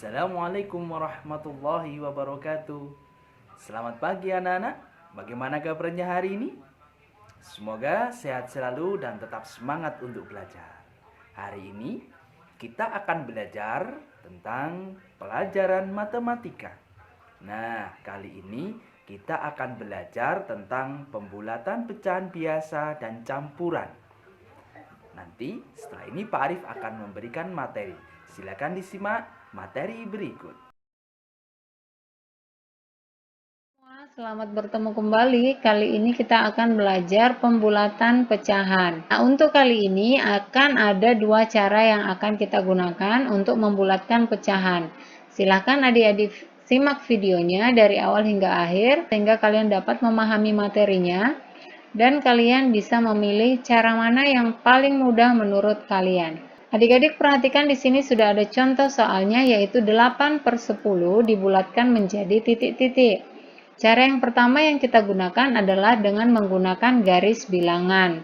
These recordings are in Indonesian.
Assalamualaikum warahmatullahi wabarakatuh. Selamat pagi anak-anak. Bagaimana kabarnya hari ini? Semoga sehat selalu dan tetap semangat untuk belajar. Hari ini kita akan belajar tentang pelajaran matematika. Nah, kali ini kita akan belajar tentang pembulatan pecahan biasa dan campuran. Nanti setelah ini Pak Arif akan memberikan materi. Silakan disimak materi berikut. Selamat bertemu kembali. Kali ini kita akan belajar pembulatan pecahan. Nah, untuk kali ini akan ada dua cara yang akan kita gunakan untuk membulatkan pecahan. Silahkan adik-adik simak videonya dari awal hingga akhir sehingga kalian dapat memahami materinya dan kalian bisa memilih cara mana yang paling mudah menurut kalian. Adik-adik perhatikan di sini sudah ada contoh soalnya, yaitu 8/10 dibulatkan menjadi titik-titik. Cara yang pertama yang kita gunakan adalah dengan menggunakan garis bilangan.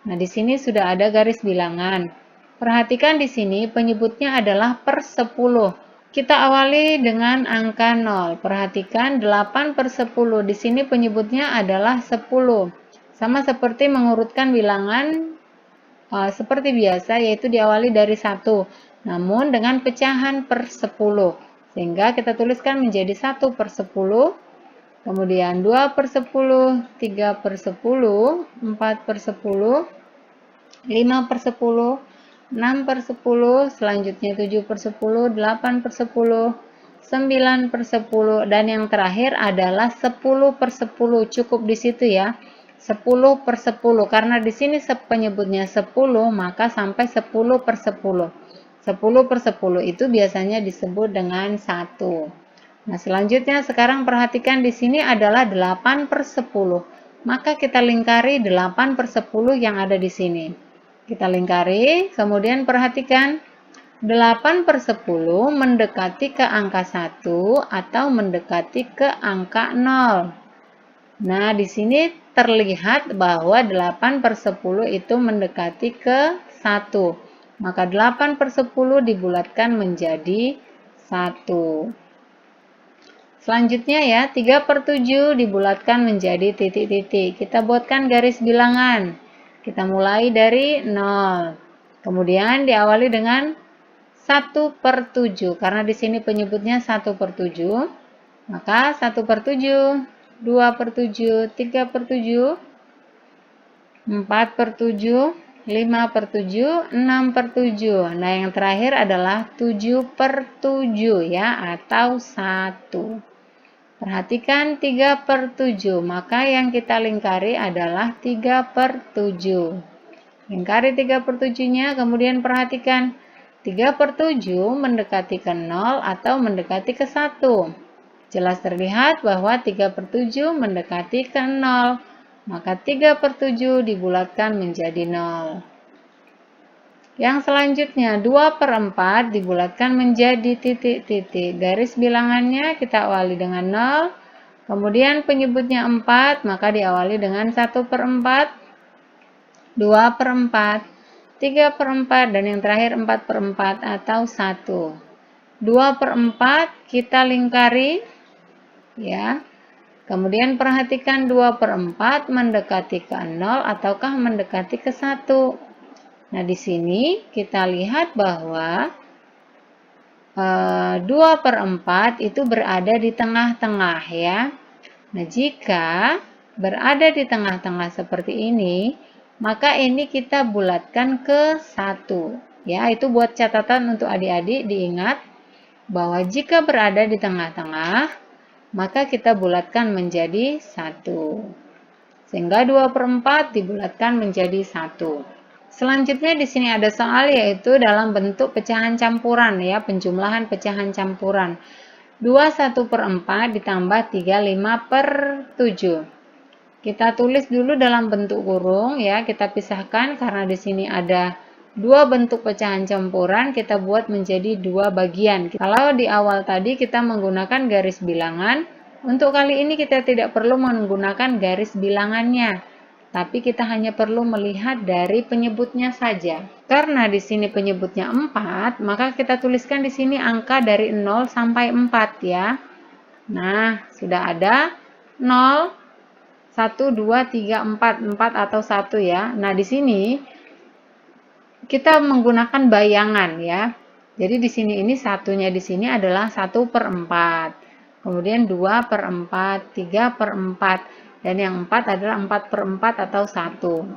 Nah, di sini sudah ada garis bilangan. Perhatikan di sini penyebutnya adalah per 10. Kita awali dengan angka 0. Perhatikan 8/10. Di sini penyebutnya adalah 10. Sama seperti mengurutkan bilangan seperti biasa, yaitu diawali dari 1. Namun dengan pecahan per 10. Sehingga kita tuliskan menjadi 1/10. Kemudian 2/10, 3/10, 4/10, 5/10, 6/10, selanjutnya 7/10, 8/10, 9/10, dan yang terakhir adalah 10/10. Cukup di situ ya. 10/10, karena di sini penyebutnya 10, maka sampai 10/10. 10/10 itu biasanya disebut dengan 1. Nah, selanjutnya sekarang perhatikan di sini adalah 8/10. Maka kita lingkari 8/10 yang ada di sini. Kita lingkari, kemudian perhatikan 8/10 mendekati ke angka 1 atau mendekati ke angka 0. Nah, di sini terlihat bahwa 8/10 itu mendekati ke 1. Maka 8/10 dibulatkan menjadi 1. Selanjutnya ya, 3/7 dibulatkan menjadi titik-titik. Kita buatkan garis bilangan. Kita mulai dari 0. Kemudian diawali dengan 1/7. Karena di sini penyebutnya 1/7. Maka 1/7, 2/7, 3/7, 4/7, 5/7, 6/7. Nah, yang terakhir adalah 7/7 ya, atau 1. Perhatikan 3/7, maka yang kita lingkari adalah 3/7. Lingkari 3/7-nya, kemudian perhatikan 3/7 mendekati ke 0 atau mendekati ke 1. Jelas terlihat bahwa 3/7 mendekati ke 0, maka 3/7 dibulatkan menjadi 0. Yang selanjutnya 2/4 dibulatkan menjadi titik-titik. Garis bilangannya kita awali dengan 0, kemudian penyebutnya 4, maka diawali dengan 1/4, 2/4, 3/4, dan yang terakhir 4/4 atau 1. 2/4 kita lingkari ya. Kemudian perhatikan 2/4 mendekati ke 0 ataukah mendekati ke 1. Nah, di sini kita lihat bahwa 2/4 itu berada di tengah-tengah ya. Nah, jika berada di tengah-tengah seperti ini, maka ini kita bulatkan ke 1. Ya, itu buat catatan untuk adik-adik, diingat bahwa jika berada di tengah-tengah, maka kita bulatkan menjadi 1. Sehingga 2/4 dibulatkan menjadi 1. Selanjutnya di sini ada soal, yaitu dalam bentuk pecahan campuran ya, penjumlahan pecahan campuran. 21/4 ditambah 35/7. Kita tulis dulu dalam bentuk kurung ya, kita pisahkan karena di sini ada dua bentuk pecahan campuran, kita buat menjadi dua bagian. Kalau di awal tadi kita menggunakan garis bilangan, untuk kali ini kita tidak perlu menggunakan garis bilangannya. tapi kita hanya perlu melihat dari penyebutnya saja. Karena di sini penyebutnya 4, maka kita tuliskan di sini angka dari 0 sampai 4 ya. Nah, sudah ada 0, 1, 2, 3, 4, 4 atau 1 ya. Nah, di sini kita menggunakan bayangan ya. Jadi di sini ini satunya di sini adalah 1/4. Kemudian 2/4, 3/4. Dan yang 4 adalah 4/4 atau 1.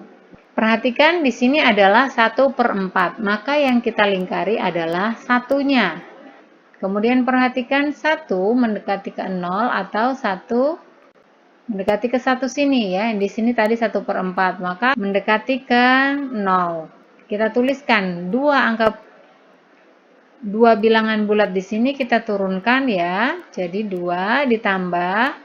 Perhatikan di sini adalah 1/4, maka yang kita lingkari adalah satunya. Kemudian perhatikan 1 mendekati ke 0 atau 1 mendekati ke 1 sini ya. Di sini tadi 1/4, maka mendekati ke 0. Kita tuliskan 2 bilangan bulat di sini kita turunkan ya. Jadi 2 ditambah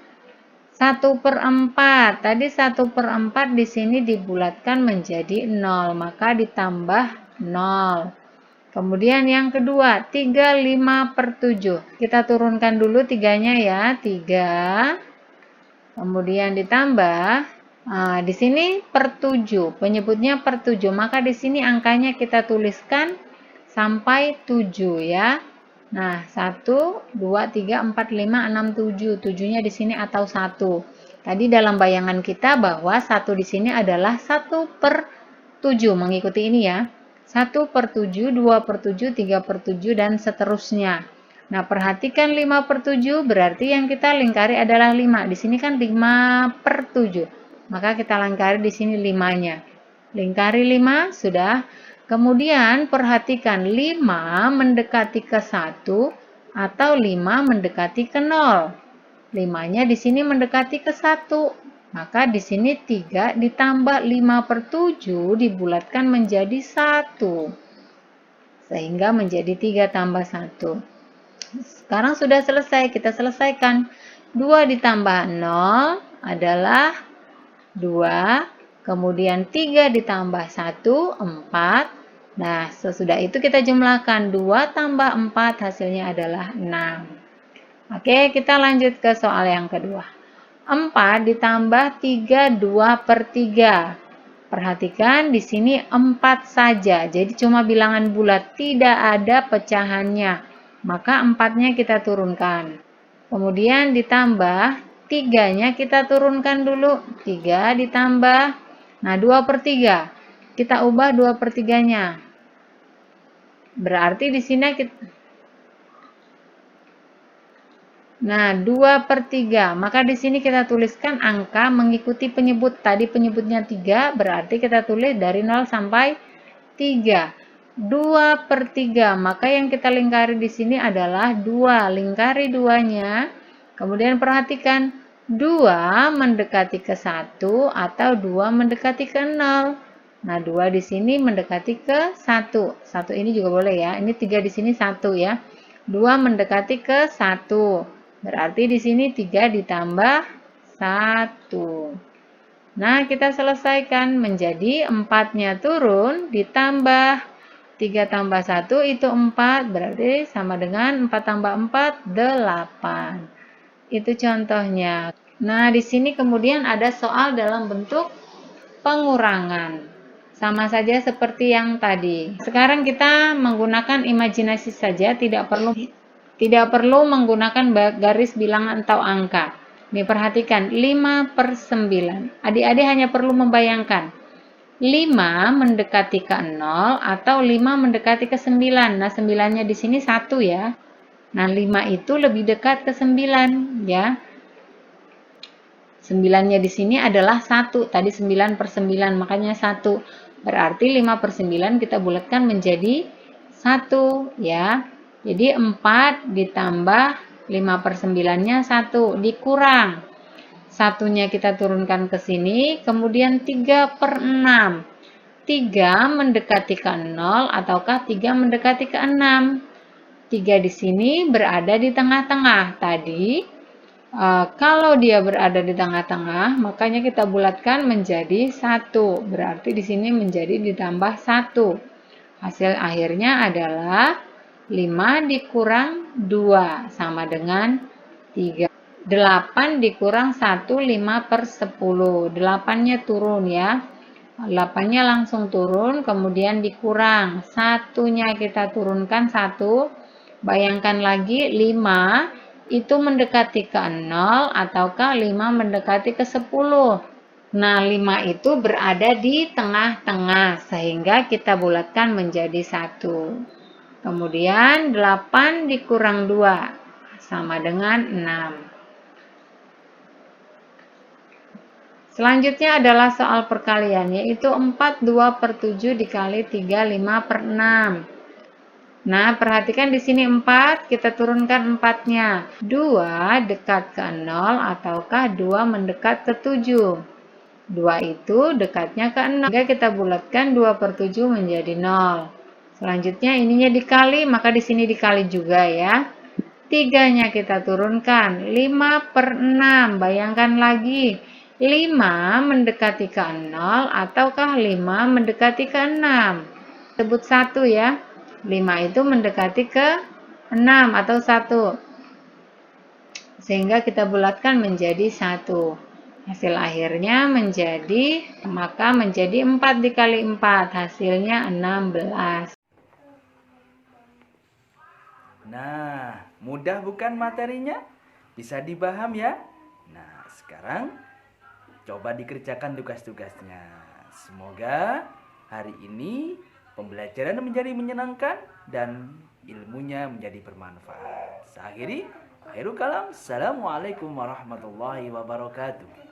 1/4. Tadi 1/4 di sini dibulatkan menjadi 0, maka ditambah 0. Kemudian yang kedua, 3, 5/7. Kita turunkan dulu 3-nya ya, 3. Kemudian ditambah, di sini per 7, penyebutnya per 7, maka di sini angkanya kita tuliskan sampai 7 ya. Nah, 1, 2, 3, 4, 5, 6, 7. 7-nya di sini atau 1. Tadi dalam bayangan kita bahwa 1 di sini adalah 1/7. Mengikuti ini ya. 1/7, 2/7, 3/7, dan seterusnya. Nah, perhatikan 5/7 berarti yang kita lingkari adalah 5. Di sini kan 5/7. Maka kita lingkari di sini 5-nya. Lingkari 5, sudah. Kemudian perhatikan 5 mendekati ke 1 atau 5 mendekati ke 0. 5-nya di sini mendekati ke 1. Maka di sini 3 ditambah 5/7 dibulatkan menjadi 1. Sehingga menjadi 3 tambah 1. Sekarang sudah selesai, kita selesaikan. 2 ditambah 0 adalah 2. Kemudian 3 ditambah 1, 4. Nah, sesudah itu kita jumlahkan 2 tambah 4 hasilnya adalah 6. Oke, kita lanjut ke soal yang kedua. 4 ditambah 3, 2/3. Perhatikan di sini 4 saja, jadi cuma bilangan bulat, tidak ada pecahannya. Maka 4-nya kita turunkan. Kemudian ditambah 3-nya kita turunkan dulu. 3 ditambah, nah 2/3. Kita ubah 2/3-nya. Berarti di sini kita, nah 2/3. Maka di sini kita tuliskan angka mengikuti penyebut. Tadi penyebutnya 3, berarti kita tulis dari 0 sampai 3. 2/3. Maka yang kita lingkari di sini adalah 2. Lingkari 2-nya. Kemudian perhatikan 2 mendekati ke 1 atau 2 mendekati ke 0. Nah, 2 di sini mendekati ke 1. 1 ini juga boleh ya. Ini 3 di sini 1 ya. 2 mendekati ke 1. Berarti di sini 3 ditambah 1. Nah, kita selesaikan menjadi 4-nya turun ditambah 3 tambah 1 itu 4. Berarti sama dengan 4 tambah 4, 8. Itu contohnya. Nah, di sini kemudian ada soal dalam bentuk pengurangan. Sama saja seperti yang tadi. Sekarang kita menggunakan imajinasi saja, tidak perlu menggunakan garis bilangan atau angka. Nih, perhatikan 5/9. Adik-adik hanya perlu membayangkan 5 mendekati ke 0 atau 5 mendekati ke 9. Nah, 9-nya di sini 1 ya. Nah, 5 itu lebih dekat ke 9 ya. 9-nya di sini adalah 1. Tadi 9/9, makanya 1. Berarti 5/9 kita bulatkan menjadi 1 ya. Jadi 4 ditambah 5/9-nya 1 dikurang. 1-nya kita turunkan ke sini, kemudian 3/6. 3 mendekati ke 0 ataukah 3 mendekati ke 6? 3 di sini berada di tengah-tengah. Tadi kalau dia berada di tengah-tengah, makanya kita bulatkan menjadi 1. Berarti di sini menjadi ditambah 1. Hasil akhirnya adalah 5 dikurang 2 sama dengan 3. 8 dikurang 1, 5 per 10. 8-nya turun ya. 8-nya langsung turun, kemudian dikurang. 1-nya kita turunkan 1. Bayangkan lagi 5 itu mendekati ke 0 ataukah 5 mendekati ke 10. Nah, 5 itu berada di tengah-tengah sehingga kita bulatkan menjadi 1. Kemudian 8 dikurang 2 sama dengan 6. Selanjutnya adalah soal perkalian, yaitu 42 per 7 dikali 3, 5 per 6. Nah, perhatikan di sini 4, kita turunkan 4-nya. 2 dekat ke 0 ataukah 2 mendekat ke 7? 2 itu dekatnya ke 0. Sehingga kita bulatkan 2 per 7 menjadi 0. Selanjutnya ininya dikali, maka di sini dikali juga ya. 3-nya kita turunkan, 5 per 6. Bayangkan lagi, 5 mendekati ke 0 ataukah 5 mendekati ke 6? Sebut 1 ya. 5 itu mendekati ke 6 atau 1. Sehingga kita bulatkan menjadi 1. Hasil akhirnya maka menjadi 4 dikali 4. Hasilnya 16. Nah, mudah bukan materinya? Bisa dipaham ya? Nah, sekarang coba dikerjakan tugas-tugasnya. Semoga hari ini pembelajaran menjadi menyenangkan dan ilmunya menjadi bermanfaat. Saya akhiri, akhirul kalam. Assalamualaikum warahmatullahi wabarakatuh.